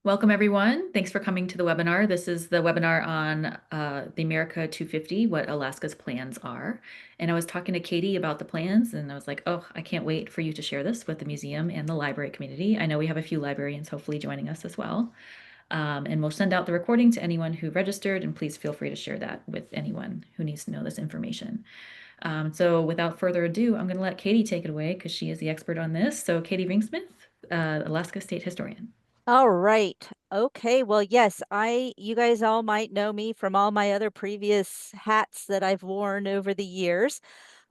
Welcome, everyone. Thanks for coming to the webinar. This is the webinar on the America 250, what Alaska's plans are. And I was talking to Katie about the plans, and I was like, oh, I can't wait for you to share this with the museum and the library community. I know we have a few librarians hopefully joining us as well. And we'll send out the recording to anyone who registered, and please feel free to share that with anyone who needs to know this information. So without further ado, I'm going to let Katie take it away because she is the expert on this. So Katie Ringsmuth, Alaska State Historian. All right. Okay. Well, yes, you guys all might know me from all my other previous hats that I've worn over the years.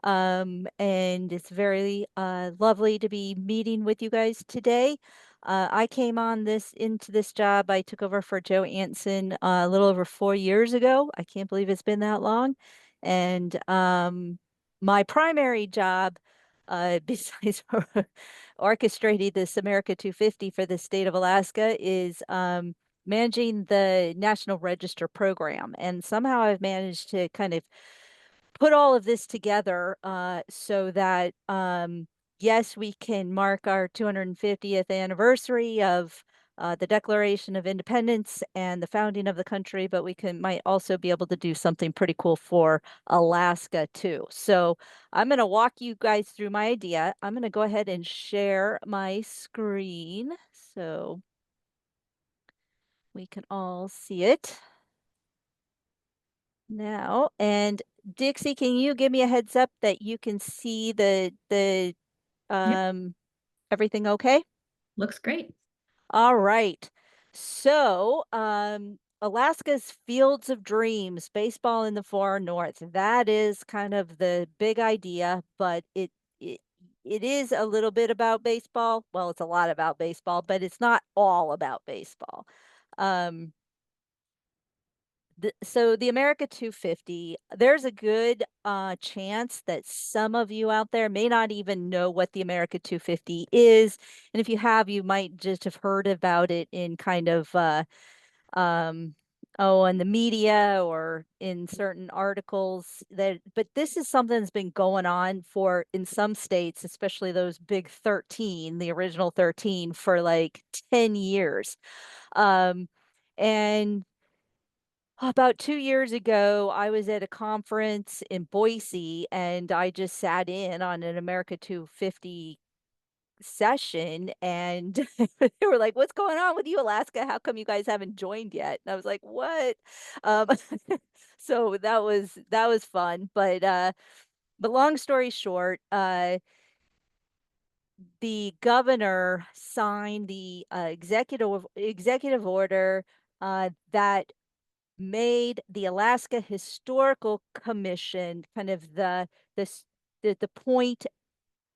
And it's very lovely to be meeting with you guys today. I came on into this job. I took over for Joe Anson a little over 4 years ago. I can't believe it's been that long. And my primary job, besides orchestrating this America 250 for the state of Alaska, is managing the National Register program. And somehow I've managed to kind of put all of this together so that yes, we can mark our 250th anniversary of the Declaration of Independence and the founding of the country, but might also be able to do something pretty cool for Alaska too. So I'm going to walk you guys through my idea. I'm going to go ahead and share my screen so we can all see it now. And Dixie, can you give me a heads up that you can see the Yep, um everything okay? looks great. All right. So, Alaska's Fields of Dreams, baseball in the far north. That is kind of the big idea, but it it is a little bit about baseball. Well, it's a lot about baseball, but it's not all about baseball. Um, so the America 250, there's a good chance that some of you out there may not even know what the America 250 is. And if you have, you might just have heard about it in kind of um in the media or in certain articles but this is something that's been going on for in some states, especially those big 13, the original 13, for like 10 years. Um and About 2 years ago, I was at a conference in Boise and I just sat in on an America 250 session, and they were like, "What's going on with you, Alaska? How come you guys haven't joined yet?" And I was like, "What?" Um, so that was fun, but long story short, the governor signed the executive order that made the Alaska Historical Commission kind of the s- the point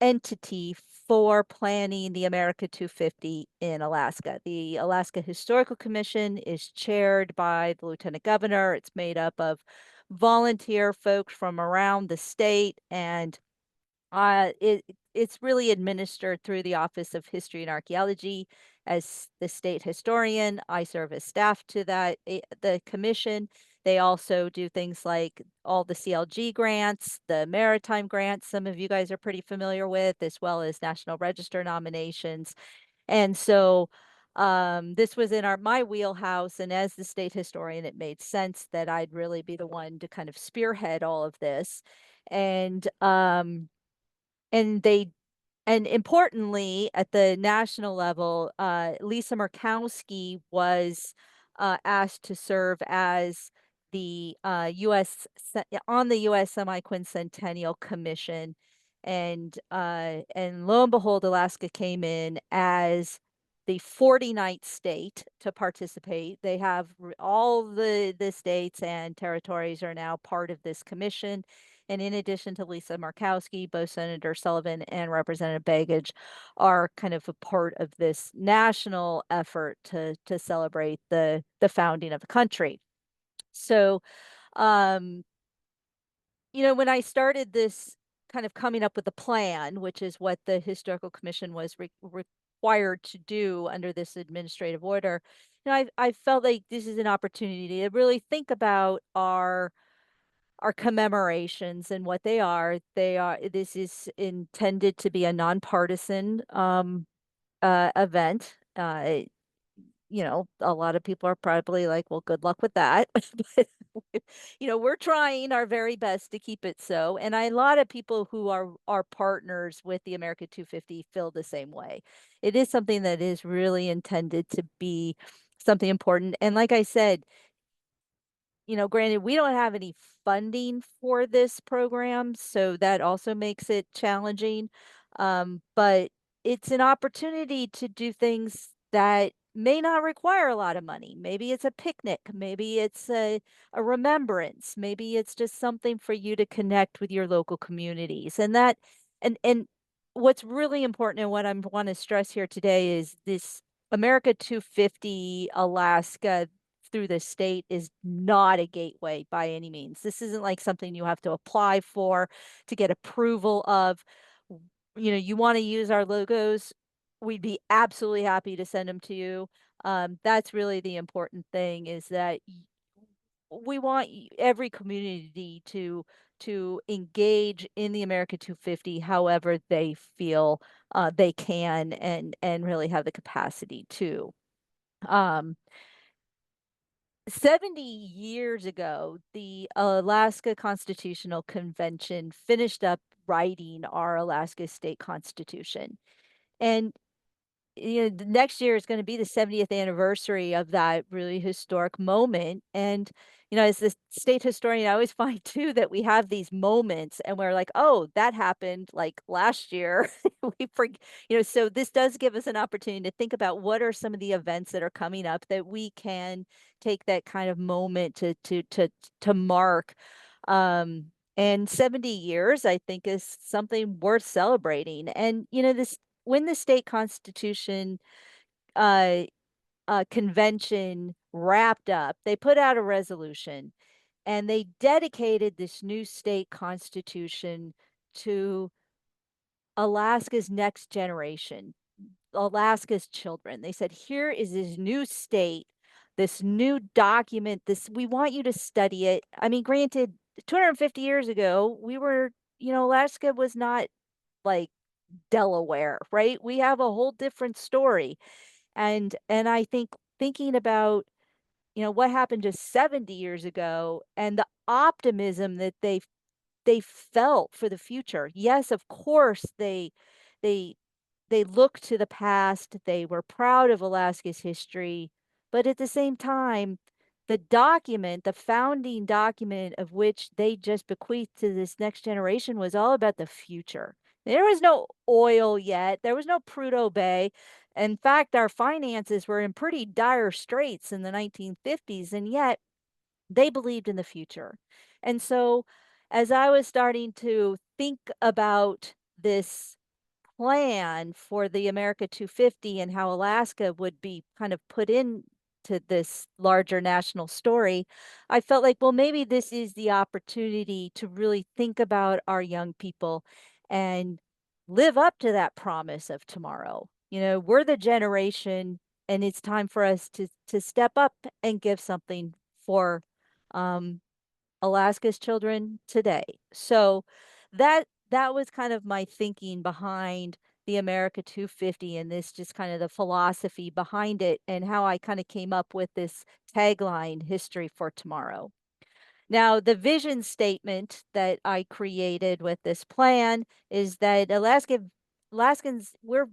entity for planning the America 250 in Alaska. The Alaska Historical Commission is chaired by the Lieutenant Governor. It's made up of volunteer folks from around the state, and it's really administered through the Office of History and Archaeology. As the state historian, I serve as staff to the commission. They also do things like all the CLG grants, the maritime grants, some of you guys are pretty familiar with, as well as National Register nominations. And so this was in my wheelhouse, and as the state historian, it made sense that I'd really be the one to kind of spearhead all of this. And and they and importantly, at the national level, Lisa Murkowski was asked to serve as the on the U.S. Semi-Quincentennial Commission, and lo and behold, Alaska came in as the 49th state to participate. They have all the states and territories are now part of this commission. And in addition to Lisa Murkowski, both Senator Sullivan and Representative Begich are kind of a part of this national effort to celebrate the founding of the country. So, um, when I started this kind of coming up with a plan, which is what the Historical Commission was required to do under this administrative order, I felt like this is an opportunity to really think about our commemorations and what they are. This is intended to be a nonpartisan event. a lot of people are probably like, well, good luck with that. But, we're trying our very best to keep it so. And a lot of people who are partners with the America 250 feel the same way. It is something that is really intended to be something important. And like I said, granted, we don't have any funding for this program, so that also makes it challenging. But it's an opportunity to do things that may not require a lot of money. Maybe it's a picnic, maybe it's a remembrance, maybe it's just something for you to connect with your local communities. And what's really important and what I want to stress here today is this America 250 Alaska through the state is not a gateway by any means. This isn't like something you have to apply for to get approval of. You want to use our logos, we'd be absolutely happy to send them to you. That's really the important thing is that we want every community to engage in the America 250 however they feel they can and really have the capacity to. Um, 70 years ago, the Alaska Constitutional Convention finished up writing our Alaska state constitution. And the next year is going to be the 70th anniversary of that really historic moment. And, as the state historian, I always find too that we have these moments and we're like, oh, that happened like last year. So this does give us an opportunity to think about what are some of the events that are coming up that we can take that kind of moment to mark. And 70 years, I think, is something worth celebrating. And, this when the state constitution uh, convention wrapped up, they put out a resolution and they dedicated this new state constitution to Alaska's next generation, Alaska's children. They said, here is this new state, this new document, this we want you to study it. I mean, granted, 250 years ago, Alaska was not like Delaware, right? We have a whole different story. And I think thinking about, what happened just 70 years ago and the optimism that they felt for the future. Yes, of course they they looked to the past, they were proud of Alaska's history, but at the same time, the founding document of which they just bequeathed to this next generation was all about the future. There was no oil yet, there was no Prudhoe Bay. In fact, our finances were in pretty dire straits in the 1950s, and yet they believed in the future. And so, as I was starting to think about this plan for the America 250 and how Alaska would be kind of put into this larger national story, I felt like, well, maybe this is the opportunity to really think about our young people and live up to that promise of tomorrow. We're the generation, and it's time for us to step up and give something for um, Alaska's children today. So that was kind of my thinking behind the America 250 and this just kind of the philosophy behind it and how I kind of came up with this tagline, History for Tomorrow. Now, the vision statement that I created with this plan is that Alaskans, we're,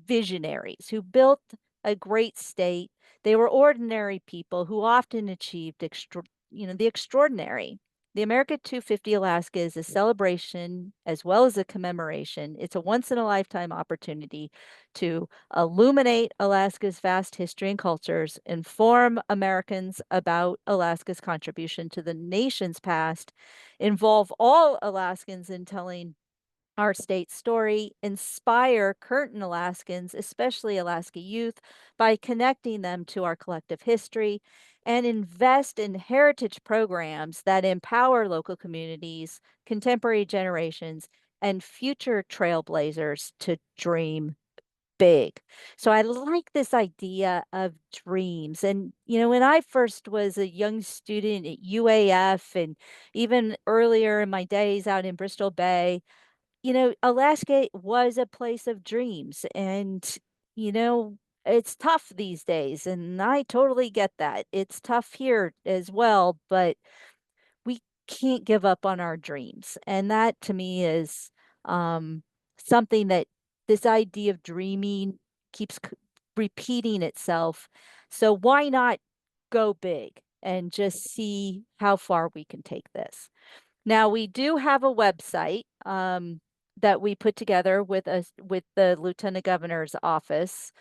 visionaries who built a great state. They were ordinary people who often achieved the extraordinary. The America 250 Alaska is a celebration as well as a commemoration. It's a once in a lifetime opportunity to illuminate Alaska's vast history and cultures, inform Americans about Alaska's contribution to the nation's past, involve all Alaskans in telling our state's story, inspire current Alaskans, especially Alaska youth, by connecting them to our collective history, and invest in heritage programs that empower local communities, contemporary generations, and future trailblazers to dream big. So I like this idea of dreams. And, when I first was a young student at UAF and even earlier in my days out in Bristol Bay, Alaska was a place of dreams. And, you know, it's tough these days, and I totally get that. It's tough here as well, but we can't give up on our dreams. And that to me is something that this idea of dreaming keeps repeating itself. So why not go big and just see how far we can take this? Now we do have a website that we put together with us with the Lieutenant Governor's office.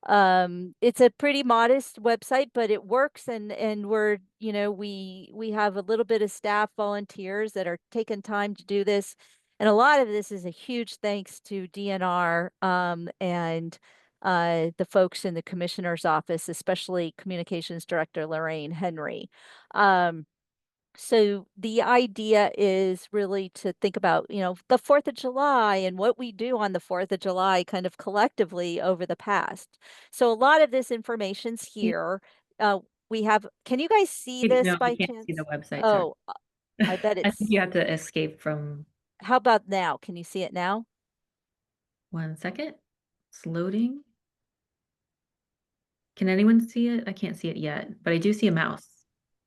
It's a pretty modest website, but it works, and we're, we have a little bit of staff volunteers that are taking time to do this. And a lot of this is a huge thanks to DNR and the folks in the commissioner's office, especially communications director Lorraine Henry. Um, so the idea is really to think about, the 4th of July and what we do on the 4th of July kind of collectively over the past. So a lot of this information's here. Uh, we have, can you guys see No, this I by can't see the chance? website, sorry. Oh, I bet I think it's, you have to escape from how about now? Can you see it now? 1 second. It's loading. Can anyone see it? I can't see it yet, but I do see a mouse.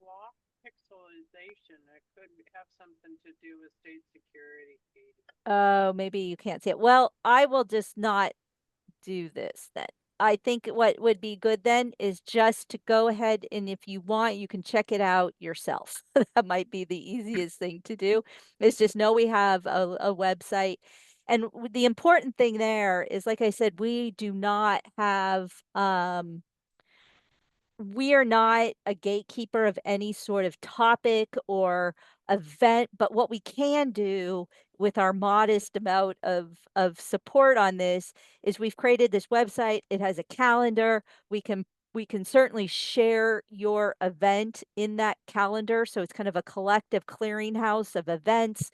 Block pixelization, that could have something to do with state security, Katie. Oh, maybe you can't see it. Well, I will just not do this then. I think what would be good then is just to go ahead and if you want, you can check it out yourself. That might be the easiest thing to do. Is just know we have a website. And the important thing there is, like I said, we do not have we are not a gatekeeper of any sort of topic or event, but what we can do with our modest amount of support on this is we've created this website. It has a calendar. We can certainly share your event in that calendar. So it's kind of a collective clearinghouse of events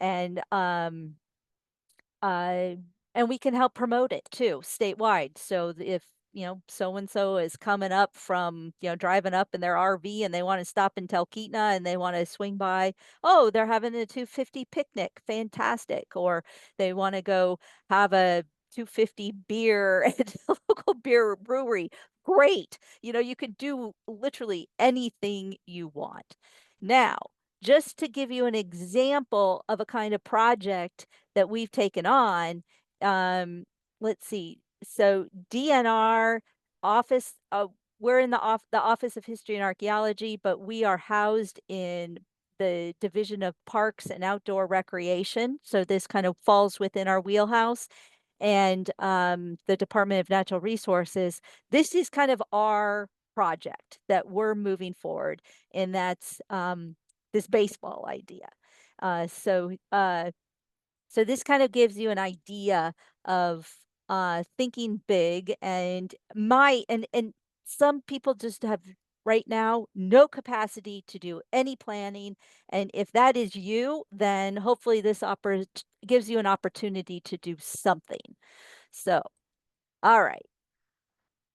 and uh, and we can help promote it too, statewide. So if, so and so is coming up from, driving up in their RV and they want to stop in Talkeetna and they want to swing by, oh, they're having a 250 picnic. Fantastic. Or they want to go have a 250 beer at a local beer brewery. Great. You could do literally anything you want. Now, just to give you an example of a kind of project that we've taken on. Um, let's see. So DNR office, we're in the Office of History and Archaeology, but we are housed in the Division of Parks and Outdoor Recreation. So this kind of falls within our wheelhouse. And the Department of Natural Resources. This is kind of our project that we're moving forward, and that's this baseball idea. So this kind of gives you an idea of thinking big and and some people just have right now no capacity to do any planning. And if that is you, then hopefully this gives you an opportunity to do something. So, all right.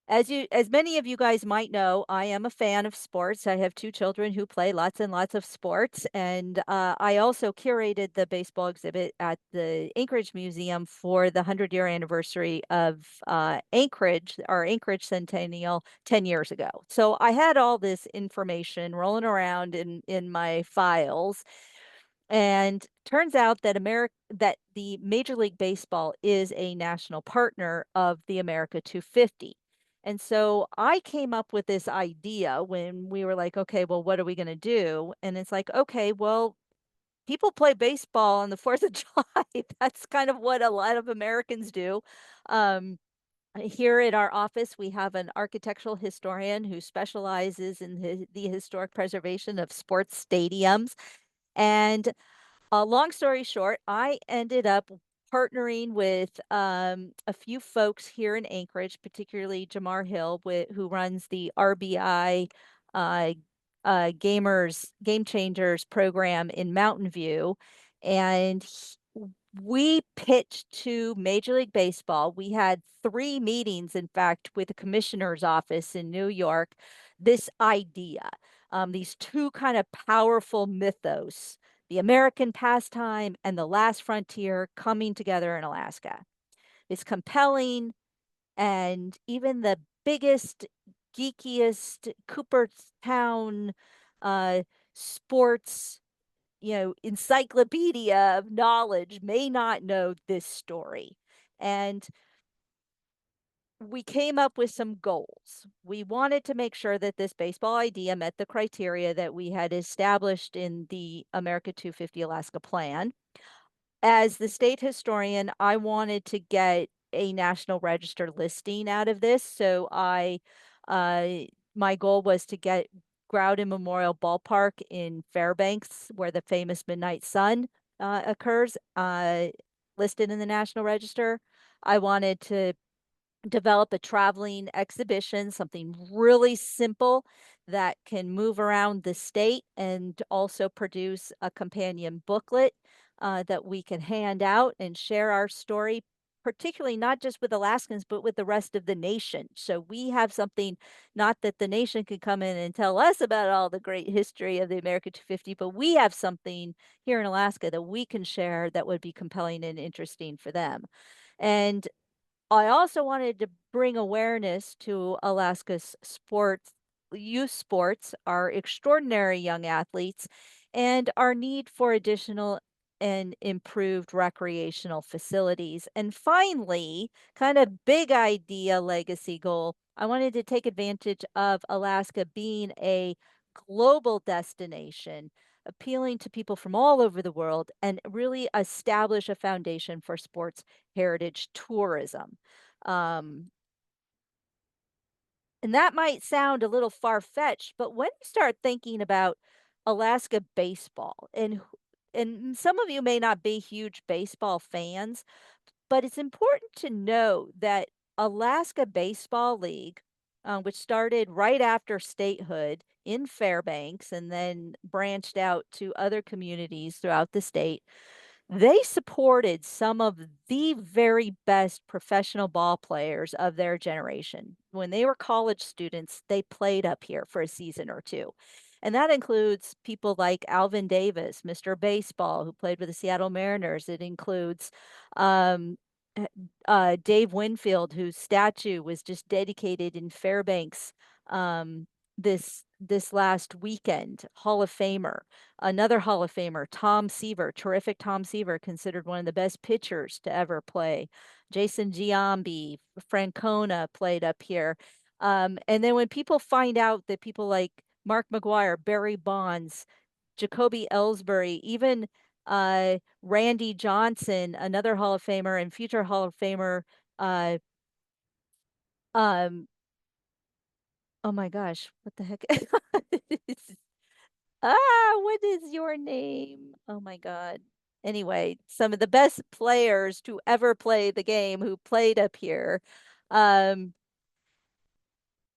As many of you guys might know, I am a fan of sports. I have two children who play lots and lots of sports, and I also curated the baseball exhibit at the Anchorage Museum for the 100-year anniversary of Anchorage, our Anchorage Centennial 10 years ago. So I had all this information rolling around in my files, and turns out that the Major League Baseball is a national partner of the America 250. And so I came up with this idea when we were like, okay, well, what are we going to do? And it's like, okay, well, people play baseball on the 4th of July. That's kind of what a lot of Americans do. Um, Here at our office, we have an architectural historian who specializes in the historic preservation of sports stadiums. And long story short, I ended up partnering with a few folks here in Anchorage, particularly Jamar Hill, who runs the RBI uh, Game Changers program in Mountain View. And we pitched to Major League Baseball. We had 3 meetings, in fact, with the commissioner's office in New York, this idea, these two kind of powerful mythos, the American pastime and the last frontier coming together in Alaska. It's compelling, and even the biggest, geekiest Cooperstown sports, encyclopedia of knowledge may not know this story. And we came up with some goals. We wanted to make sure that this baseball idea met the criteria that we had established in the America 250 Alaska plan. As the state historian, I wanted to get a National Register listing out of this. So uh, my goal was to get Groudon Memorial Ballpark in Fairbanks, where the famous Midnight Sun occurs, listed in the National Register. I wanted to develop a traveling exhibition, something really simple that can move around the state, and also produce a companion booklet that we can hand out and share our story, particularly not just with Alaskans, but with the rest of the nation. So we have something, not that the nation can come in and tell us about all the great history of the America 250, but we have something here in Alaska that we can share that would be compelling and interesting for them. And I also wanted to bring awareness to Alaska's sports, youth sports, our extraordinary young athletes, and our need for additional and improved recreational facilities. And finally, kind of big idea legacy goal, I wanted to take advantage of Alaska being a global destination, appealing to people from all over the world, and really establish a foundation for sports heritage tourism. Um, and that might sound a little far-fetched, but when you start thinking about Alaska baseball, and some of you may not be huge baseball fans, but it's important to know that Alaska Baseball League, which started right after statehood in Fairbanks and then branched out to other communities throughout the state, they supported some of the very best professional ball players of their generation. When they were college students, they played up here for a season or two. And that includes people like Alvin Davis, Mr. Baseball, who played with the Seattle Mariners. It includes um, Dave Winfield, whose statue was just dedicated in Fairbanks this last weekend. Hall of Famer. Another Hall of Famer, Tom Seaver, terrific Tom Seaver, considered one of the best pitchers to ever play. Jason Giambi, Francona played up here. And then when people find out that people like Mark McGuire, Barry Bonds, Jacoby Ellsbury, even Randy Johnson, another Hall of Famer and future Hall of Famer, uh, um, oh my gosh, what the heck? What is your name? Oh my God. Anyway, some of the best players to ever play the game who played up here. Um,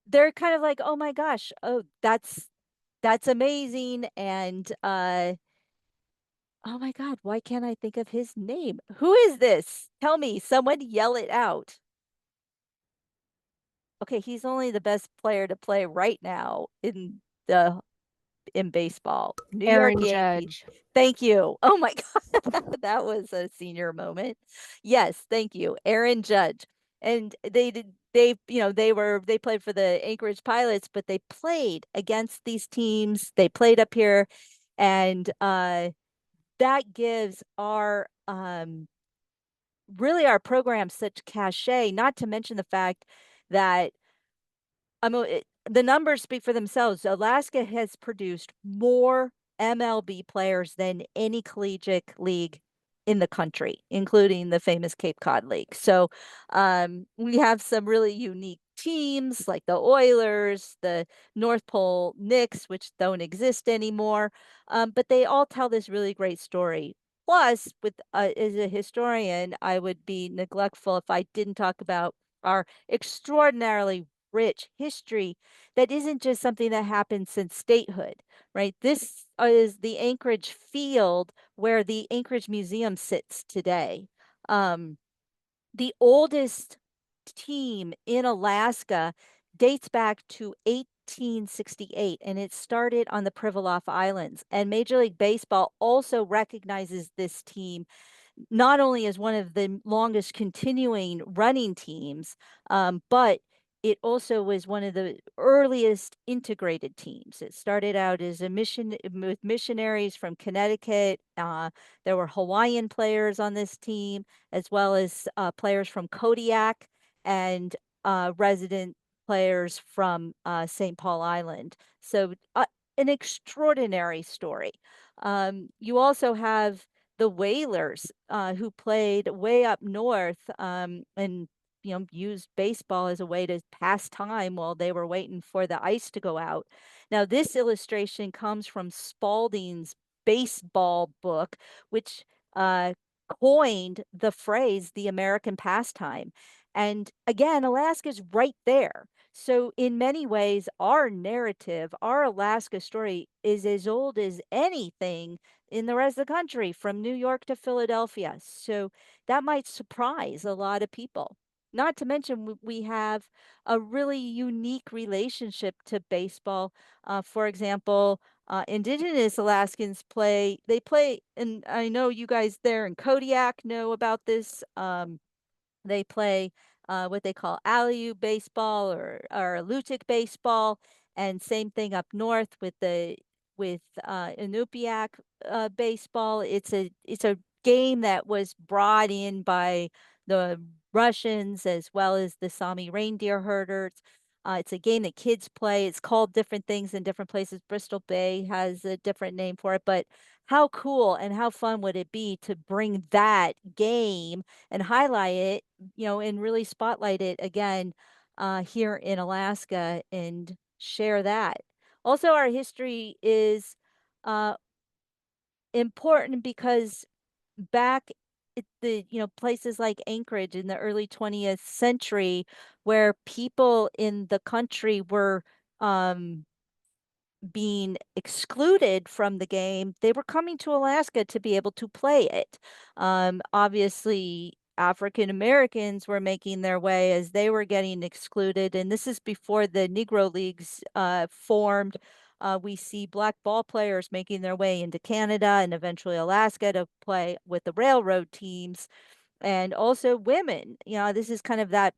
they're kind of like, oh my gosh, oh, that's amazing. And oh my God, why can't I think of his name? Who is this? Tell me, someone yell it out. Okay, he's only the best player to play right now the in baseball. New York Aaron Yankees. Judge. Thank you. Oh my God. That was a senior moment. Yes, thank you. Aaron Judge. And they played for the Anchorage Pilots, but they played against these teams. They played up here, and that gives our really our program such cachet, not to mention the fact that the numbers speak for themselves. Alaska has produced more MLB players than any collegiate league in the country, including the famous Cape Cod League. So we have some really unique teams like the Oilers, the North Pole Knicks, which don't exist anymore, but they all tell this really great story. Plus, as a historian, I would be neglectful if I didn't talk about our extraordinarily rich history that isn't just something that happened since statehood, right? This is the Anchorage field where the Anchorage Museum sits today. Um, the oldest team in Alaska dates back to 1868, and it started on the Pribilof Islands. And Major League Baseball also recognizes this team not only as one of the longest continuing running teams, but it also was one of the earliest integrated teams. It started out as a mission with missionaries from Connecticut. There were Hawaiian players on this team, as well as players from Kodiak and resident players from St. Paul Island. So, an extraordinary story. You also have the Whalers, who played way up north, and used baseball as a way to pass time while they were waiting for the ice to go out. Now, this illustration comes from Spalding's baseball book, which coined the phrase the American pastime. And again, Alaska's right there. So, in many ways, our narrative, our Alaska story, is as old as anything in the rest of the country, from New York to Philadelphia. So, that might surprise a lot of people. Not to mention, we have a really unique relationship to baseball. For example, Indigenous Alaskans they play, and I know you guys there in Kodiak know about this. They play what they call alley-oop baseball or Lutic baseball, and same thing up north with the with Inupiaq baseball. It's a game that was brought in by the Russians as well as the Sami reindeer herders. It's a game that kids play. It's called different things in different places. Bristol Bay has a different name for it, but how cool and how fun would it be to bring that game and highlight it, and really spotlight it again here in Alaska and share that. Also, our history is uh, important because back at the places like Anchorage in the early 20th century, where people in the country were um, being excluded from the game, they were coming to Alaska to be able to play it. Obviously, African Americans were making their way as they were getting excluded, and this is before the Negro Leagues formed. We see black ball players making their way into Canada and eventually Alaska to play with the railroad teams, and also women. This is kind of that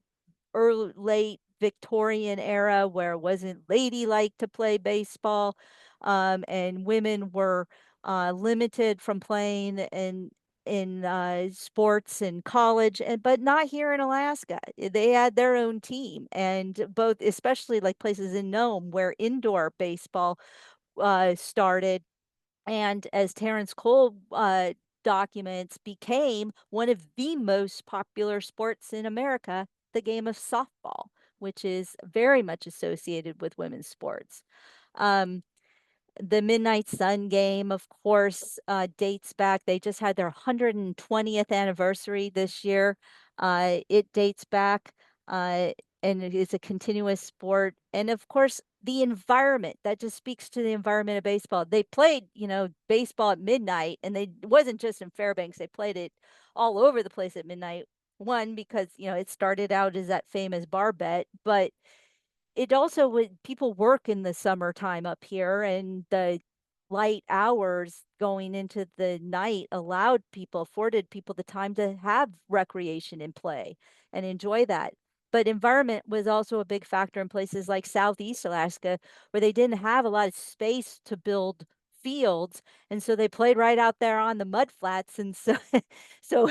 early late Victorian era where it wasn't ladylike to play baseball, and women were limited from playing in sports in college, and but not here in Alaska. They had their own team, and both, especially like places in Nome where indoor baseball started, and as Terrence Cole documents, became one of the most popular sports in America, the game of softball, which is very much associated with women's sports. Um, the Midnight Sun game, of course, dates back. They just had their 120th anniversary this year. It dates back, uh, and it is a continuous sport. And of course, the environment that just speaks to the environment of baseball. They played, baseball at midnight, and it wasn't just in Fairbanks. They played it all over the place at midnight. One, because it started out as that famous bar bet, but it also would people work in the summertime up here, and the light hours going into the night afforded people the time to have recreation and play and enjoy that. But environment was also a big factor in places like Southeast Alaska, where they didn't have a lot of space to build fields, and so they played right out there on the mud flats. And so so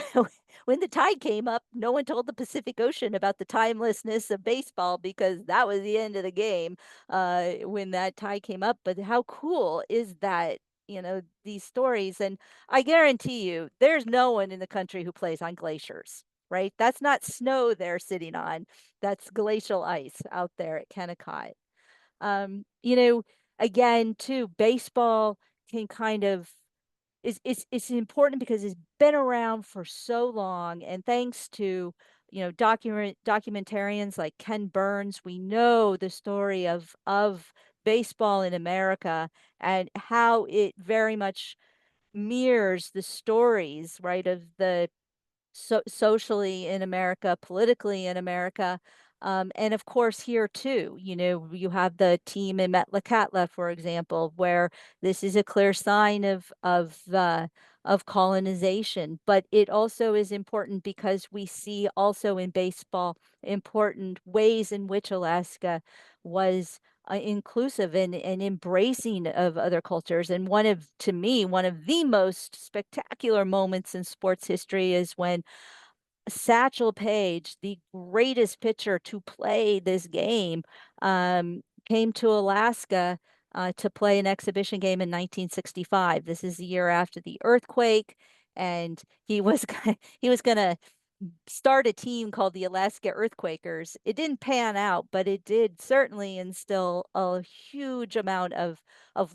when the tide came up, no one told the Pacific Ocean about the timelessness of baseball, because that was the end of the game when that tide came up. But how cool is that? These stories. And I guarantee you, there's no one in the country who plays on glaciers, right? That's not snow they're sitting on. That's glacial ice out there at Kennecott. Um, you know, Again, too, baseball can kind of it's important because it's been around for so long, and thanks to documentarians like Ken Burns, we know the story of baseball in America and how it very much mirrors the stories, right, of the socially in America, politically in America. And of course, here too, you have the team in Metlakatla, for example, where this is a clear sign of colonization, but it also is important because we see also in baseball important ways in which Alaska was inclusive and embracing of other cultures. And to me, one of the most spectacular moments in sports history is when Satchel Paige, the greatest pitcher to play this game, came to Alaska to play an exhibition game in 1965. This is the year after the earthquake, and he was gonna start a team called the Alaska Earthquakers. It didn't pan out, but it did certainly instill a huge amount of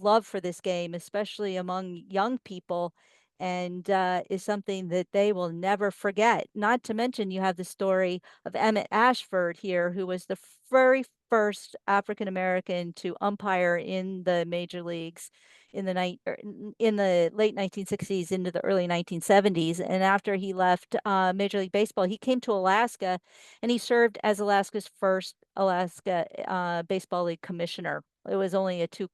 love for this game, especially among young people, and is something that they will never forget. Not to mention, you have the story of Emmett Ashford here, who was the very first African American to umpire in the major leagues in the late 1960s into the early 1970s. And after he left Major League Baseball, he came to Alaska and he served as Alaska's first Alaska Baseball League commissioner. It was only a two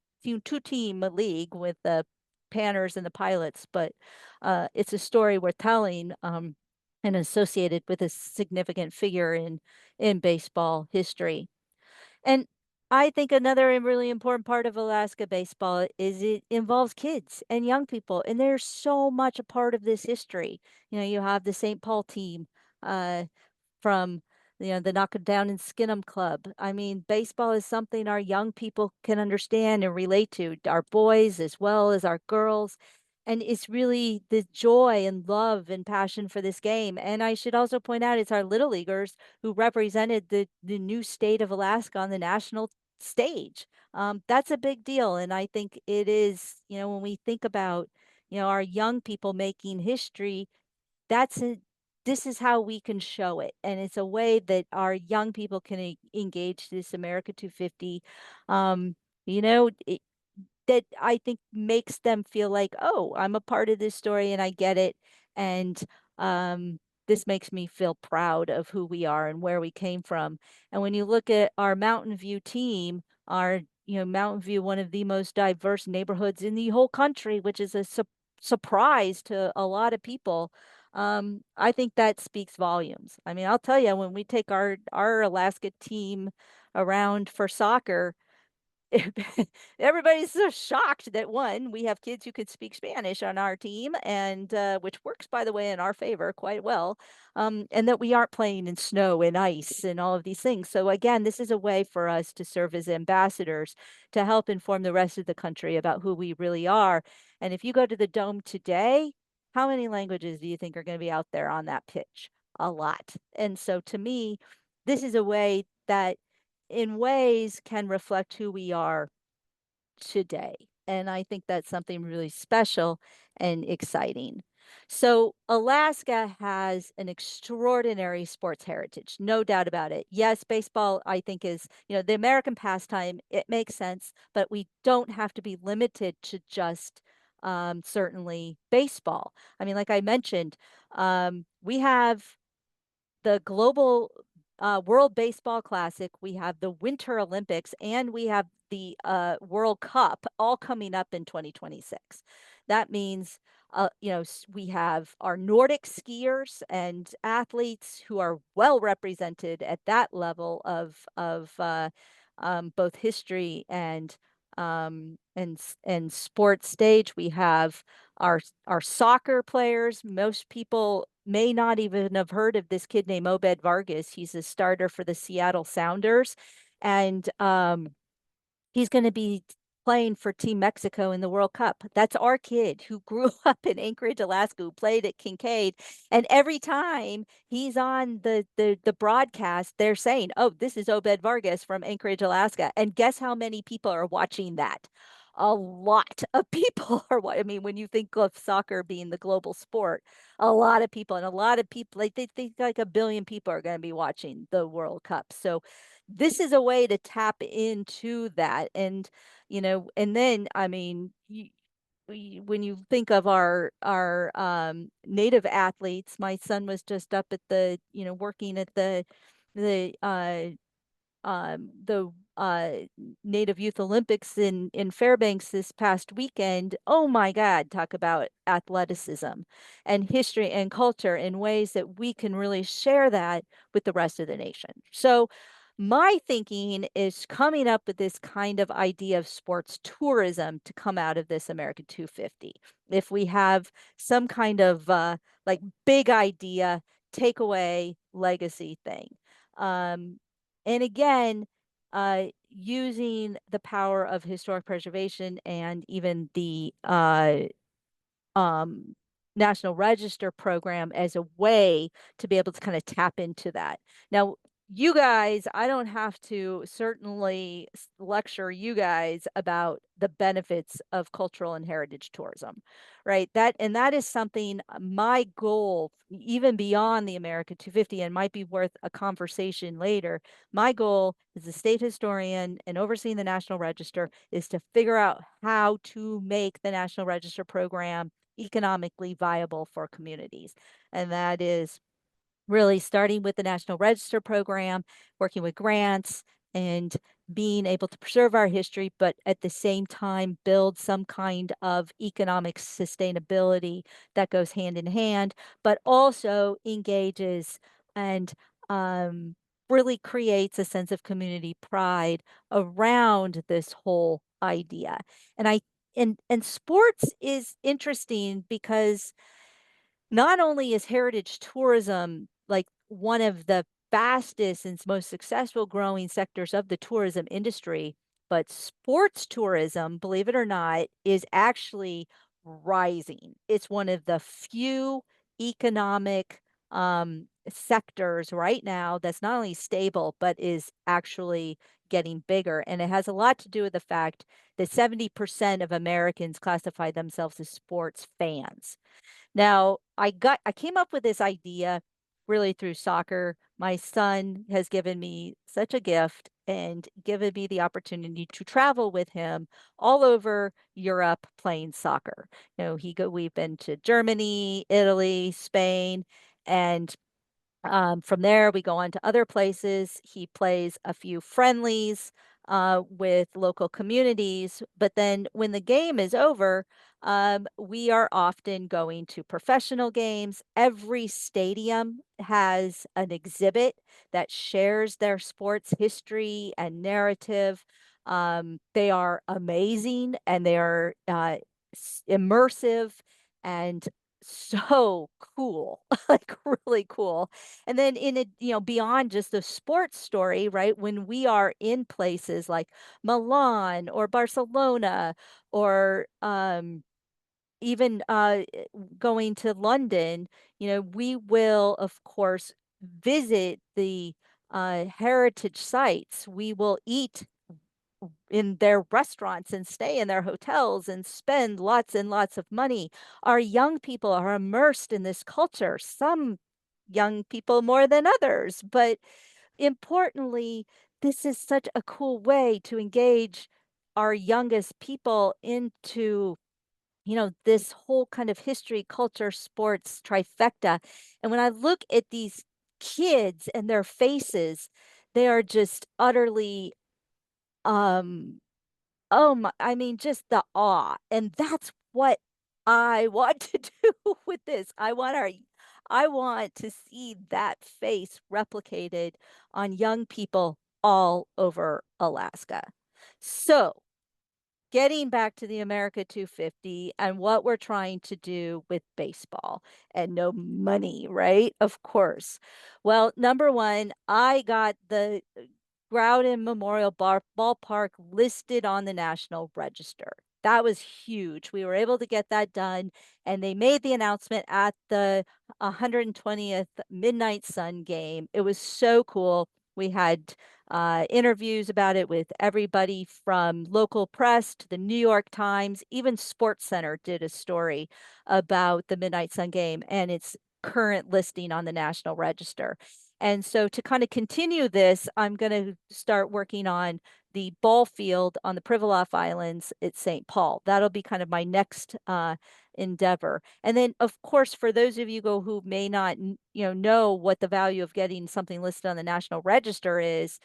team league with the Panners and the Pilots, but it's a story worth telling, and associated with a significant figure in baseball history. And I think another really important part of Alaska baseball is it involves kids and young people, and they're so much a part of this history. You know, you have the St. Paul team, uh, from the Knock It Down and Skin 'em Club. I mean, baseball is something our young people can understand and relate to, our boys as well as our girls. And it's really the joy and love and passion for this game. And I should also point out it's our little leaguers who represented the new state of Alaska on the national stage. That's a big deal. And I think it is, when we think about, our young people making history, that's a this is how we can show it, and it's a way that our young people can engage this America 250. Um, that I think makes them feel like, "Oh, I'm a part of this story and I get it." And this makes me feel proud of who we are and where we came from. And when you look at our Mountain View team, Mountain View, one of the most diverse neighborhoods in the whole country, which is a surprise to a lot of people. I think that speaks volumes. I mean, I'll tell you, when we take our Alaska team around for soccer, everybody's so shocked that one, we have kids who could speak Spanish on our team, and which works, by the way, in our favor quite well, and that we aren't playing in snow and ice and all of these things. So again, this is a way for us to serve as ambassadors to help inform the rest of the country about who we really are. And if you go to the Dome today, how many languages do you think are going to be out there on that pitch? A lot. And so to me, this is a way that in ways can reflect who we are today. And I think that's something really special and exciting. So, Alaska has an extraordinary sports heritage, no doubt about it. Yes, baseball, I think, is, the American pastime. It makes sense, but we don't have to be limited to just certainly baseball. I mean, like I mentioned, we have the global World Baseball Classic, we have the Winter Olympics, and we have the World Cup all coming up in 2026. That means, we have our Nordic skiers and athletes who are well represented at that level of both history and sports stage. We have our soccer players. Most people may not even have heard of this kid named Obed Vargas. He's a starter for the Seattle Sounders, and he's going to be playing for Team Mexico in the World Cup. That's our kid who grew up in Anchorage, Alaska, who played at Kincaid. And every time he's on the broadcast, they're saying, "Oh, this is Obed Vargas from Anchorage, Alaska." And guess how many people are watching that? A lot of people are. I mean, when you think of soccer being the global sport, a lot of people, and a lot of people, like, they think like 1 billion people are going to be watching the World Cup. So this is a way to tap into that. And then, I mean, when you think of our native athletes, my son was just up at working at the Native Youth Olympics in Fairbanks this past weekend. Oh my God, talk about athleticism and history and culture in ways that we can really share that with the rest of the nation. So my thinking is coming up with this kind of idea of sports tourism to come out of this America 250. If we have some kind of like big idea, takeaway, legacy thing. Um, and again, using the power of historic preservation and even the um, National Register program as a way to be able to kind of tap into that. Now, you guys, I don't have to certainly lecture you guys about the benefits of cultural and heritage tourism, right? That is something my goal, even beyond the America 250, and might be worth a conversation later. My goal as a state historian and overseeing the National Register is to figure out how to make the National Register program economically viable for communities. And that is really starting with the National Register program, working with grants, and being able to preserve our history, but at the same time build some kind of economic sustainability that goes hand in hand, but also engages and really creates a sense of community pride around this whole idea. And I and sports is interesting because not only is heritage tourism like one of the fastest and most successful growing sectors of the tourism industry, but sports tourism, believe it or not, is actually rising. It's one of the few economic sectors right now that's not only stable, but is actually getting bigger. And it has a lot to do with the fact that 70% of Americans classify themselves as sports fans. Now, I came up with this idea really through soccer. My son has given me such a gift and given me the opportunity to travel with him all over Europe playing soccer. We've been to Germany, Italy, Spain, and from there, we go on to other places. He plays a few friendlies with local communities. But then when the game is over, we are often going to professional games. Every stadium has an exhibit that shares their sports history and narrative. They are amazing and they are immersive and so cool, like really cool. And then in it, beyond just the sports story, right? When we are in places like Milan or Barcelona or even going to London, we will, of course, visit the heritage sites. We will eat in their restaurants and stay in their hotels and spend lots and lots of money. Our young people are immersed in this culture, some young people more than others. But importantly, this is such a cool way to engage our youngest people into, this whole kind of history, culture, sports trifecta. And when I look at these kids and their faces, they are just utterly um oh my, I mean, just the awe. And that's what I want to do with this. I want to see that face replicated on young people all over Alaska. So, getting back to the America 250 and what we're trying to do with baseball and no money, right? Of course. Well, number one, I got the Groudon Memorial Ballpark listed on the National Register. That was huge. We were able to get that done, and they made the announcement at the 120th Midnight Sun game. It was so cool. We had interviews about it with everybody from local press to the New York Times. Even Sports Center did a story about the Midnight Sun game and its current listing on the National Register. And so to kind of continue this, I'm going to start working on the ball field on the Pribilof Islands at St. Paul. That'll be kind of my next endeavor. And then, of course, for those of you who may not, know what the value of getting something listed on the National Register is,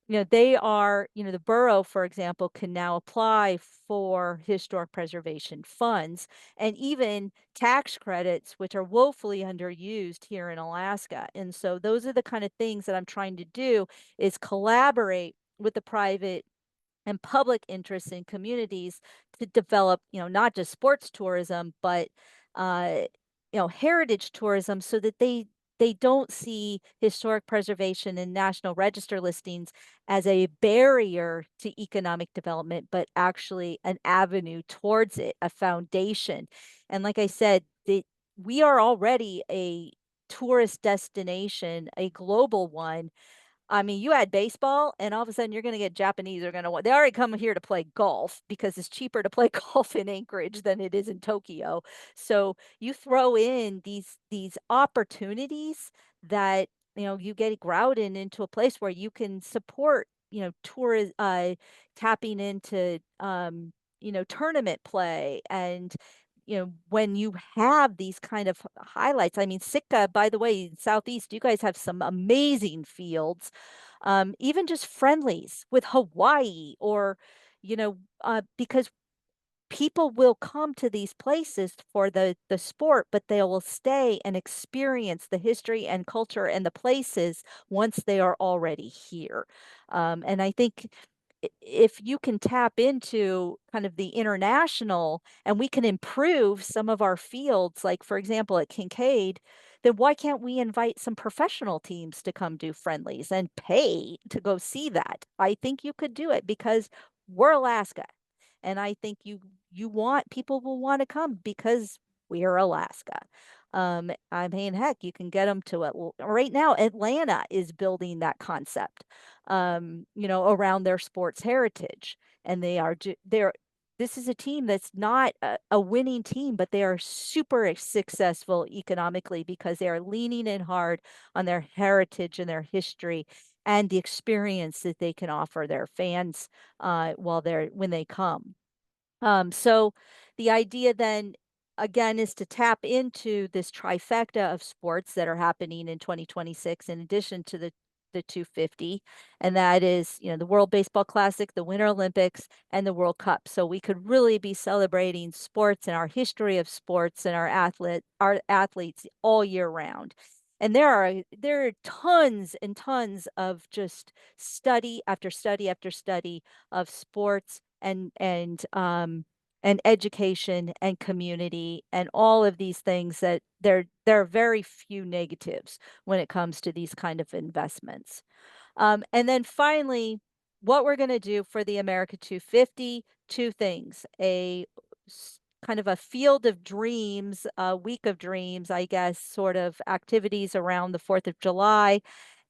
they are, the borough, for example, can now apply for historic preservation funds and even tax credits, which are woefully underused here in Alaska. And so those are the kind of things that I'm trying to do is collaborate with the private and public interests in communities to develop, not just sports tourism, but uh, heritage tourism so that they don't see historic preservation and National Register listings as a barrier to economic development, but actually an avenue towards it, a foundation. And like I said, we are already a tourist destination, a global one. I mean, you add baseball, and all of a sudden you're going to get Japanese are going to want. They already come here to play golf because it's cheaper to play golf in Anchorage than it is in Tokyo. So you throw in these opportunities that you get Groudon into a place where you can support tourist tapping into tournament play and when you have these kind of highlights. I mean, Sitka, by the way, Southeast, you guys have some amazing fields. Even just friendlies with Hawaii or, because people will come to these places for the sport, but they will stay and experience the history and culture and the places once they are already here. And I think if you can tap into kind of the international and we can improve some of our fields, like for example at Kincaid, then why can't we invite some professional teams to come do friendlies and pay to go see that? I think you could do it because we're Alaska. And I think you want people will want to come because we're Alaska. I mean, heck, you can get them to it right now. Atlanta is building that concept, around their sports heritage, and they're. This is a team that's not a winning team, but they are super successful economically because they are leaning in hard on their heritage and their history and the experience that they can offer their fans when they come. So the idea then again is to tap into this trifecta of sports that are happening in 2026 in addition to the 250, and that is the World Baseball Classic, the Winter Olympics, and the World Cup. So we could really be celebrating sports and our history of sports and our athletes all year round. And there are tons and tons of just study after study after study of sports and education and community and all of these things that there are very few negatives when it comes to these kind of investments. And then finally, what we're going to do for the America 250, two things: kind of a field of dreams, a week of dreams, I guess, sort of activities around the 4th of July,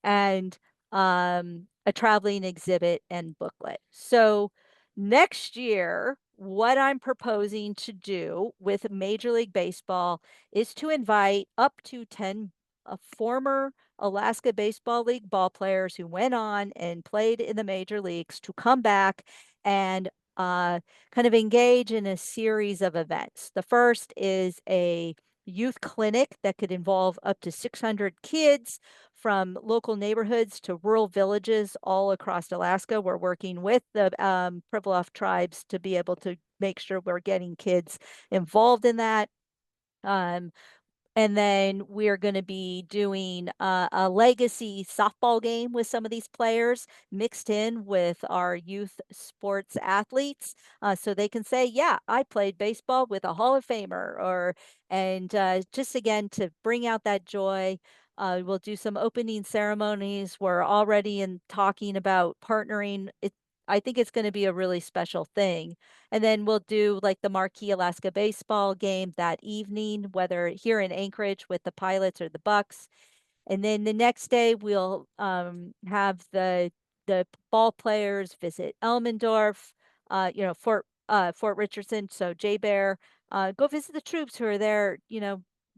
and a traveling exhibit and booklet. So next year, what I'm proposing to do with Major League Baseball is to invite up to 10 former Alaska Baseball League ball players who went on and played in the major leagues to come back and kind of engage in a series of events. The first is a youth clinic that could involve up to 600 kids from local neighborhoods to rural villages all across Alaska. We're working with the Pribilof tribes to be able to make sure we're getting kids involved in that. Um, and then we're going to be doing a legacy softball game with some of these players mixed in with our youth sports athletes. So they can say, yeah, I played baseball with a Hall of Famer, and just again to bring out that joy. We'll do some opening ceremonies. We're already in talking about partnering. I think it's going to be a really special thing. And then we'll do like the Marquee Alaska baseball game that evening, whether here in Anchorage with the Pilots or the Bucks. And then the next day we'll have the ball players visit Elmendorf, Fort Richardson, so J Bear, go visit the troops who are there,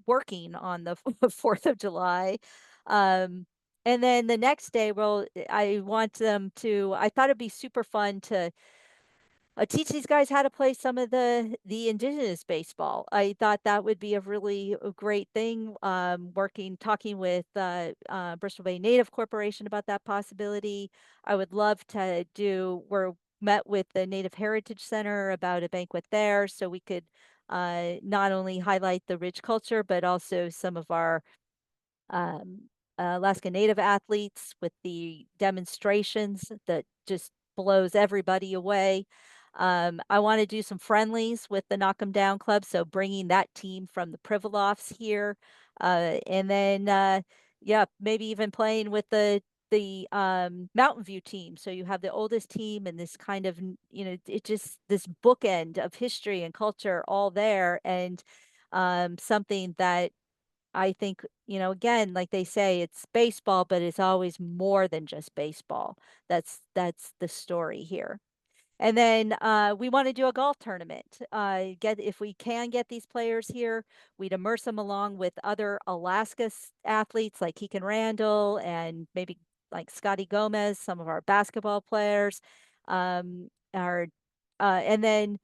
working on the 4th of July. Um, and then the next day, I want them to, I thought it'd be super fun to teach these guys how to play some of the indigenous baseball. I thought that would be a really great thing. Talking with Bristol Bay Native Corporation about that possibility. I would love to do. We're met with the Native Heritage Center about a banquet there, so we could not only highlight the rich culture, but also some of our um, Alaska Native athletes with the demonstrations that just blows everybody away. I want to do some friendlies with the Knock 'em Down Club, so bringing that team from the Pribilofs here, and then yeah, maybe even playing with the Mountain View team. So you have the oldest team and this kind of it just this bookend of history and culture all there, and something that I think, again, like they say, it's baseball, but it's always more than just baseball. That's the story here. And then we want to do a golf tournament. Get if we can get these players here, we'd immerse them along with other Alaska athletes like Keegan Randall and maybe like Scotty Gomez, some of our basketball players. Our and then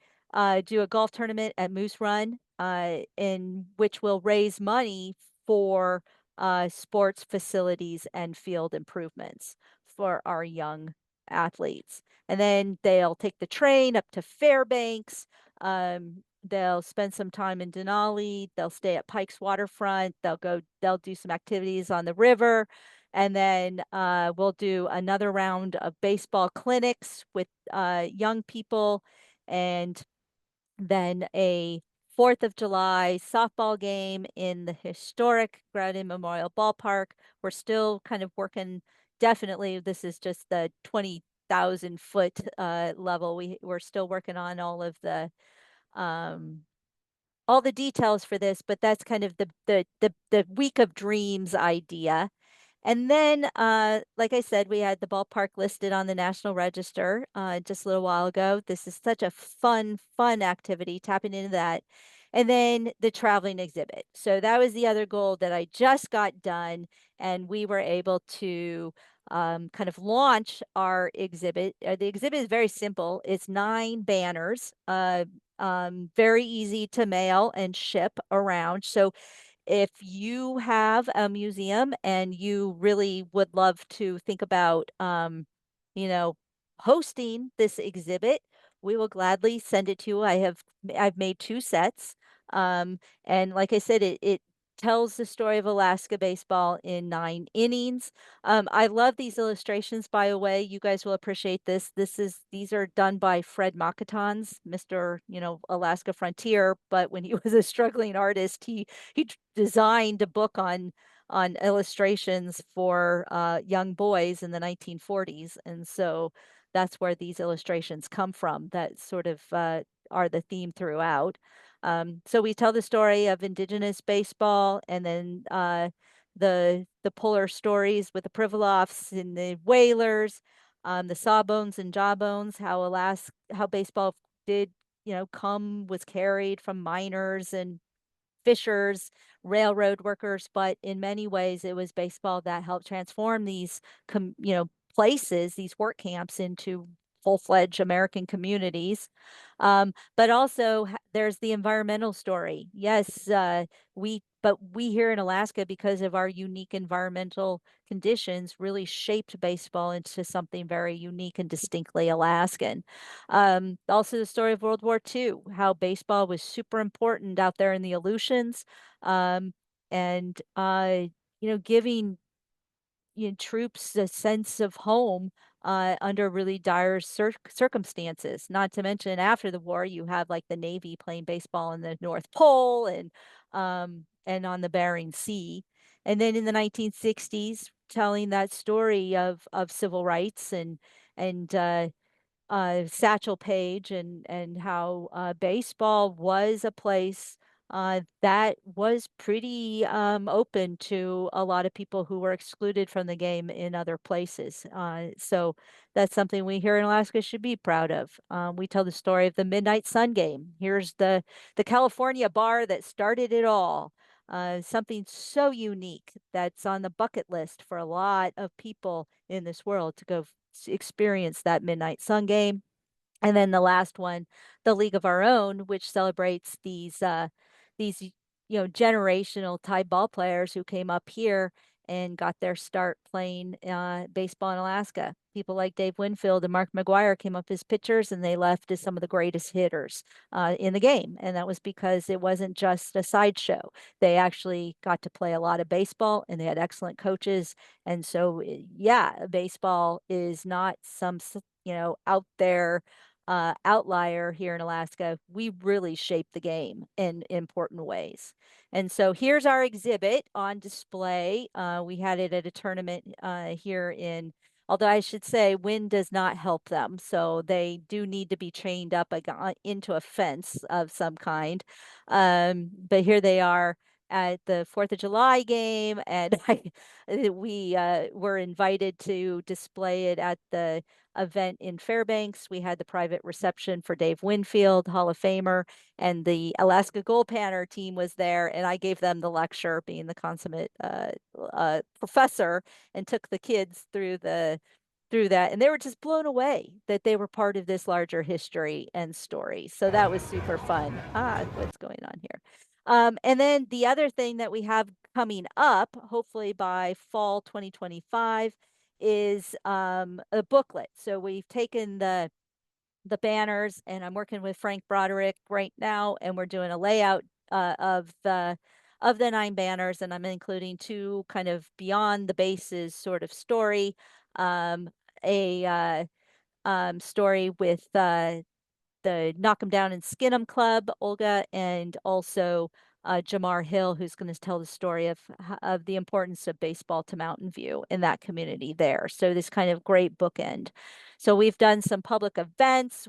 do a golf tournament at Moose Run, in which will raise money for sports facilities and field improvements for our young athletes. And then they'll take the train up to Fairbanks. They'll spend some time in Denali. They'll stay at Pike's Waterfront. They'll do some activities on the river. And then we'll do another round of baseball clinics with young people, and then a 4th of July softball game in the historic Groudon Memorial Ballpark. We're still kind of working, definitely, this is just the 20,000-foot level. We're still working on um, all the details for this, but that's kind of the week of dreams idea. And then, like I said, we had the ballpark listed on the National Register just a little while ago. This is such a fun activity, tapping into that. And then the traveling exhibit. So that was the other goal that I just got done, and we were able to kind of launch our exhibit. The exhibit is very simple. It's 9 banners, very easy to mail and ship around. So if you have a museum and you really would love to think about, you know, hosting this exhibit, we will gladly send it to you. I've made 2 sets. Um, and like I said, it tells the story of Alaska baseball in 9 innings. I love these illustrations, by the way. You guys will appreciate this. These are done by Fred Makatons, Mr. Alaska Frontier. But when he was a struggling artist, he designed a book on illustrations for young boys in the 1940s, and so that's where these illustrations come from. That sort of are the theme throughout. So we tell the story of Indigenous baseball, and then the polar stories with the Pribilofs and the Whalers, the Sawbones and Jawbones, how baseball did come was carried from miners and fishers, railroad workers, but in many ways it was baseball that helped transform these places, these work camps into full-fledged American communities. But also there's the environmental story. Yes, we here in Alaska, because of our unique environmental conditions, really shaped baseball into something very unique and distinctly Alaskan. Also the story of World War II, how baseball was super important out there in the Aleutians, and giving troops a sense of home under really dire circumstances. Not to mention, after the war, you have like the Navy playing baseball in the North Pole and on the Bering Sea. And then in the 1960s, telling that story of civil rights and Satchel Paige, and how baseball was a place that was pretty open to a lot of people who were excluded from the game in other places. So that's something we here in Alaska should be proud of. We tell the story of the Midnight Sun game. Here's the California bar that started it all. Something so unique that's on the bucket list for a lot of people in this world to go experience that Midnight Sun game. And then the last one, the League of Our Own, which celebrates these generational type ball players who came up here and got their start playing baseball in Alaska. People like Dave Winfield and Mark McGuire came up as pitchers, and they left as some of the greatest hitters in the game. And that was because it wasn't just a sideshow. They actually got to play a lot of baseball, and they had excellent coaches. And so, yeah, baseball is not some out there outlier here in Alaska. We really shape the game in important ways. And so here's our exhibit on display. We had it at a tournament here in, although I should say wind does not help them. So they do need to be chained up into a fence of some kind. But here they are at the 4th of July game. And we were invited to display it at the event in Fairbanks. We had the private reception for Dave Winfield, Hall of Famer, and the Alaska Gold Panner team was there. And I gave them the lecture, being the consummate professor, and took the kids through that, and they were just blown away that they were part of this larger history and story. So that was super fun. What's going on here? And then the other thing that we have coming up, hopefully by fall 2025, is a booklet. So we've taken the banners, and I'm working with Frank Broderick right now, and we're doing a layout of the 9 banners, and I'm including 2 kind of beyond the bases sort of story, um, a story with the Knock 'em Down and Skin 'em Club, Olga, and also Jamar Hill, who's going to tell the story of the importance of baseball to Mountain View in that community there. So this kind of great bookend. So we've done some public events.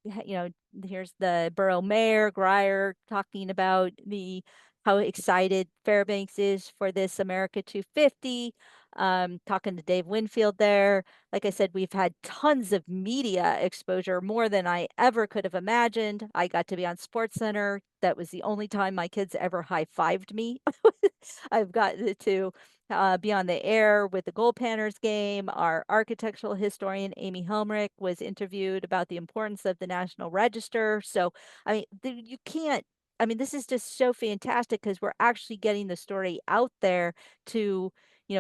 Here's the borough mayor, Grier, talking about the how excited Fairbanks is for this America 250. Talking to Dave Winfield there. Like I said, we've had tons of media exposure, more than I ever could have imagined. I got to be on Sports Center. That was the only time my kids ever high-fived me. I've gotten to be on the air with the Gold Panners game. Our architectural historian, Amy Helmrich, was interviewed about the importance of the National Register. So, I mean, you can't, I mean, this is just so fantastic because we're actually getting the story out there to,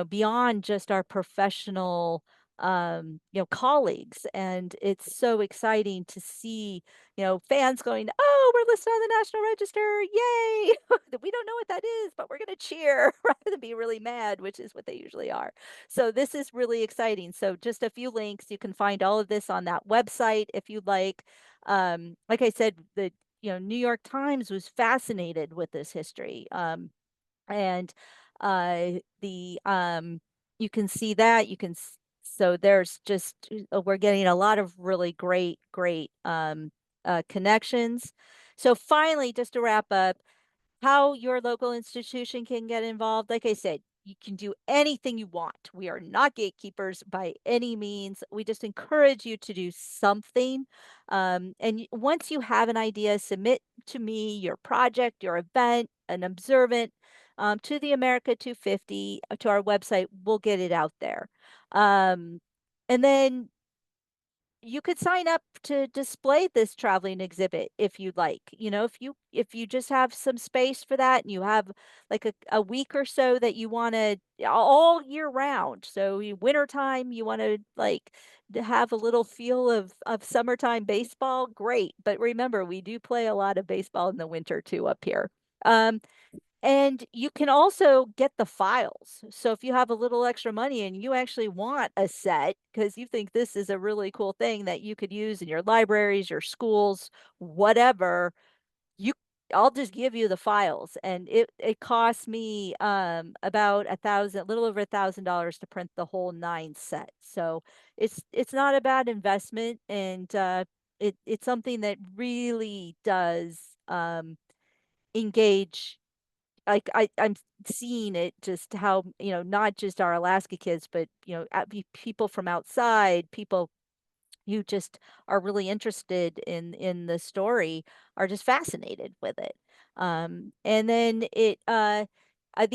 beyond just our professional colleagues. And it's so exciting to see, fans going, oh, we're listed on the National Register. Yay. We don't know what that is, but we're going to cheer rather than be really mad, which is what they usually are. So this is really exciting. So just a few links. You can find all of this on that website if you'd like. Like I said, the New York Times was fascinated with this history. And the you can see that so there's just we're getting a lot of really great connections. So finally, just to wrap up, how your local institution can get involved. Like I said, you can do anything you want. We are not gatekeepers by any means. We just encourage you to do something. Once you have an idea, submit to me your project, your event, an observant to the America 250, to our website. We'll get it out there. And then you could sign up to display this traveling exhibit if you'd like. If you just have some space for that, and you have like a week or so that you want to, all year round. So wintertime, you want to like to have a little feel of summertime baseball, great. But remember, we do play a lot of baseball in the winter too up here. And you can also get the files. So if you have a little extra money and you actually want a set because you think this is a really cool thing that you could use in your libraries, your schools, whatever, you I'll just give you the files. And it costs me about a little over $1,000 to print the whole 9 set. So it's not a bad investment, and it's something that really does engage. Like I'm seeing it, just how, not just our Alaska kids, but people from outside, people you just are really interested in the story, are just fascinated with it. And then the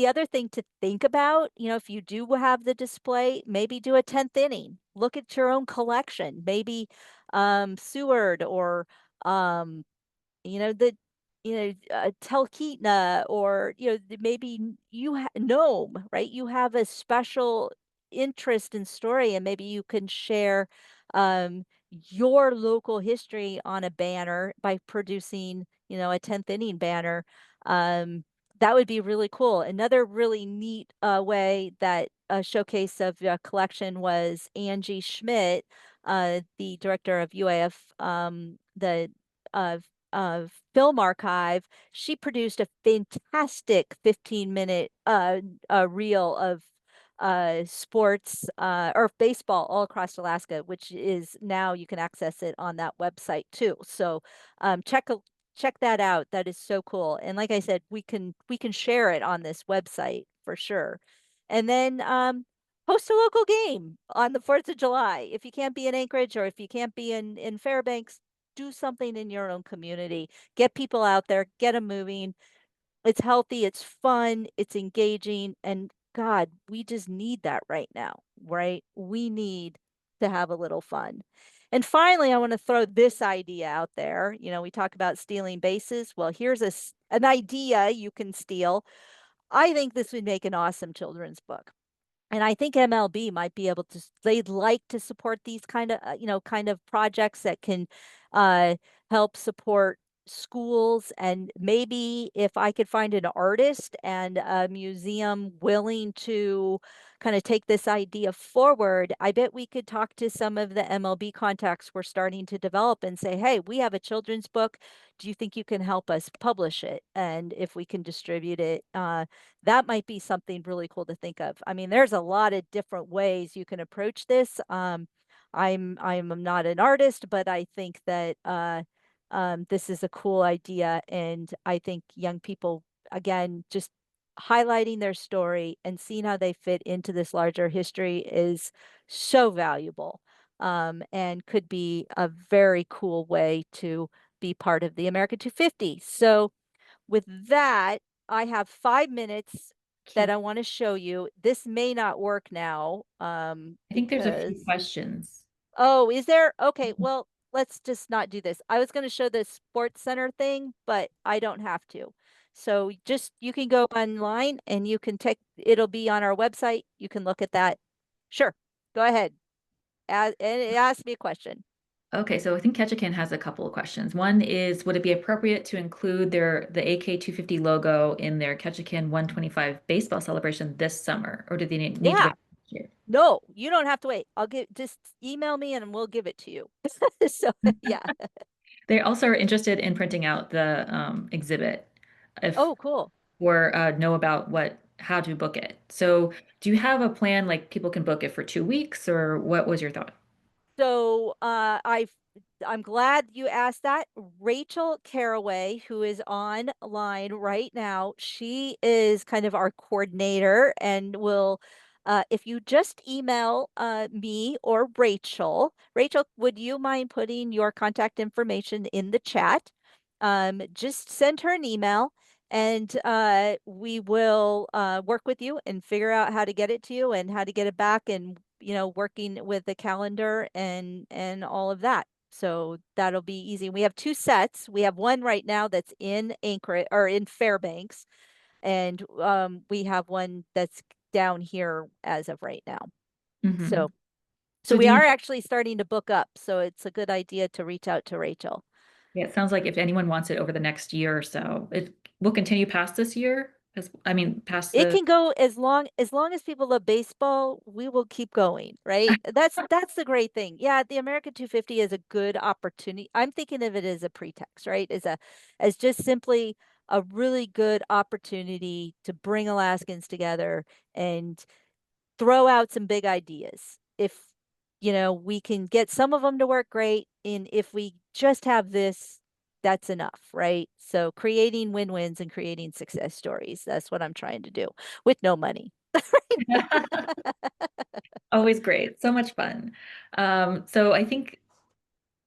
other thing to think about, if you do have the display, maybe do a 10th inning. Look at your own collection. Maybe Seward or um, the Talkeetna, or maybe you Nome, right? You have a special interest in story, and maybe you can share your local history on a banner by producing a 10th inning banner. um that would be really cool. Another really neat way that a showcase of a collection was Angie Schmidt, the director of UAF, the uh, film archive. She produced a fantastic 15-minute reel of sports or baseball all across Alaska, which is now you can access it on that website too. So check that out. That is so cool. And like I said, we can share it on this website for sure. And then host a local game on the 4th of July. If you can't be in Anchorage, or if you can't be in Fairbanks, do something in your own community. Get people out there, get them moving. It's healthy, it's fun, it's engaging, and God, we just need that right now, right? We need to have a little fun. And finally, I want to throw this idea out there. We talk about stealing bases. Well, here's an idea you can steal. I think this would make an awesome children's book. And I think MLB might be able to, they'd like to support these kind of projects that can uh, help support schools. And maybe if I could find an artist and a museum willing to kind of take this idea forward, I bet we could talk to some of the MLB contacts we're starting to develop and say, hey, we have a children's book. Do you think you can help us publish it? And if we can distribute it, that might be something really cool to think of. I mean, there's a lot of different ways you can approach this. I'm not an artist, but I think that this is a cool idea, and I think young people, again, just highlighting their story and seeing how they fit into this larger history is so valuable, and could be a very cool way to be part of the America 250. So with that, I have 5 minutes that Keep, I want to show you. This may not work now, I think there's a few because, questions. oh, is there? Okay, well, let's just not do this. I was going to show the sports center thing, but I don't have to. So just, you can go online and you can take, it'll be on our website. You can look at that. Sure, go ahead. And it asked me a question. Okay, so I think Ketchikan has a couple of questions. One is, would it be appropriate to include the AK 250 logo in their Ketchikan 125 baseball celebration this summer, or do they need to Yeah, wait next year? no, you don't have to wait. Just email me and we'll give it to you. So yeah. They also are interested in printing out the exhibit if Oh, cool. or know about how to book it. So, do you have a plan like people can book it for 2 weeks, or what was your thought? So I'm glad you asked that. Rachel Caraway, who is online right now, she is kind of our coordinator, and will if you just email me or Rachel, would you mind putting your contact information in the chat? Just send her an email, and we will work with you and figure out how to get it to you and how to get it back, and working with the calendar and all of that. So that'll be easy. We have two sets. We have one right now that's in Anchorage or in Fairbanks, and we have one that's down here as of right now. Hmm. So So, we do you? are actually starting to book up. So it's a good idea to reach out to Rachel. Yeah, it sounds like if anyone wants it over the next year or so, it will continue past this year. As I mean, past It the. can go as long as people love baseball, we will keep going, right? That's the great thing. Yeah, the American 250 is a good opportunity. I'm thinking of it as a pretext, right? As just simply a really good opportunity to bring Alaskans together and throw out some big ideas. If we can get some of them to work great, and if we just have this, that's enough, right? So creating win-wins and creating success stories, that's what I'm trying to do with no money. Always great. So much fun. So I think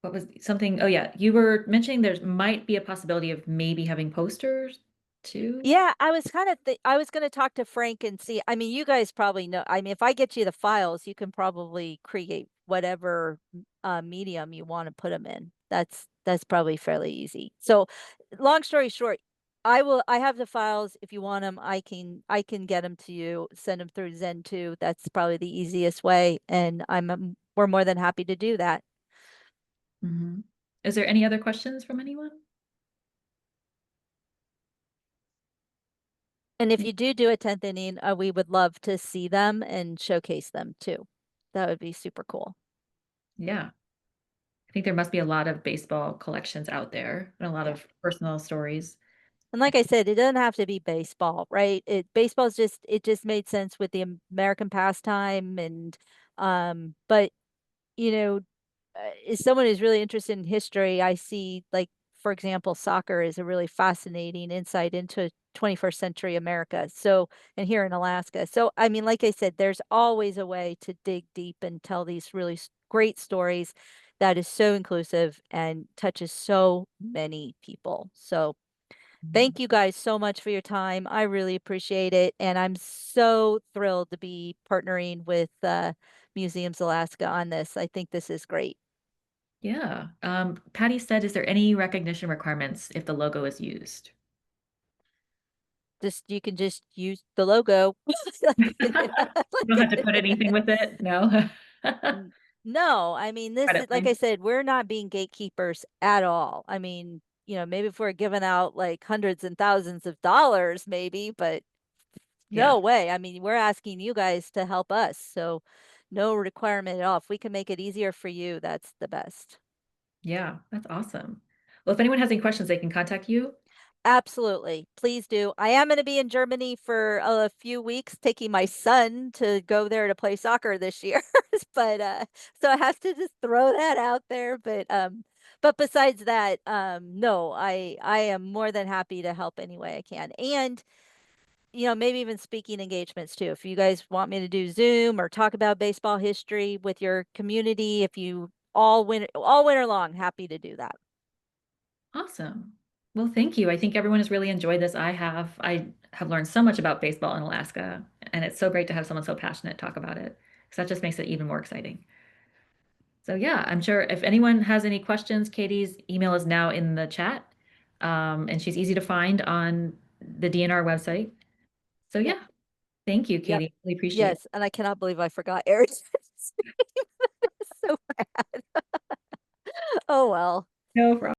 what was something? Oh yeah, you were mentioning there might be a possibility of maybe having posters too. Yeah, I was going to talk to Frank and see. I mean, you guys probably know. I mean, if I get you the files, you can probably create whatever medium you want to put them in. That's probably fairly easy. So long story short, I have the files. If you want them, I can get them to you, send them through Zen 2. That's probably the easiest way. And we're more than happy to do that. Mhm. Is there any other questions from anyone? And if you do a 10th inning, we would love to see them and showcase them too. That would be super cool. Yeah. I think there must be a lot of baseball collections out there and a lot Yeah. of personal stories. And like I said, it doesn't have to be baseball, right? It just made sense with the American pastime and but you know, as someone who's really interested in history, I see, like, for example, soccer is a really fascinating insight into 21st century America. So, and here in Alaska. So, I mean, like I said, there's always a way to dig deep and tell these really great stories that is so inclusive and touches so many people. So, Mhm. thank you guys so much for your time. I really appreciate it. And I'm so thrilled to be partnering with Museums Alaska on this. I think this is great. Yeah. Patty said, is there any recognition requirements if the logo is used? Just you can just use the logo. You don't have to put anything with it? No? N- No, I mean, this is, Credit like I points? said, we're not being gatekeepers at all. I mean, maybe if we're giving out like hundreds and thousands of dollars, maybe, but Yeah. no way. I mean, we're asking you guys to help us. So no requirement at all. If we can make it easier for you, that's the best. Yeah, that's awesome. Well, if anyone has any questions, they can contact you. Absolutely. Please do. I am going to be in Germany for a few weeks, taking my son to go there to play soccer this year. But so I have to just throw that out there. But besides that, no, I am more than happy to help any way I can. And maybe even speaking engagements too. If you guys want me to do Zoom or talk about baseball history with your community, if you all winter long, happy to do that. Awesome. Well, thank you. I think everyone has really enjoyed this. I have learned so much about baseball in Alaska, and it's so great to have someone so passionate talk about it. So that just makes it even more exciting. So yeah, I'm sure if anyone has any questions, Katie's email is now in the chat. And she's easy to find on the DNR website. So Yep. yeah, thank you, Yep. Katie. Really appreciate it. Yes, and I cannot believe I forgot Eric's name. So bad. Oh well. No problem.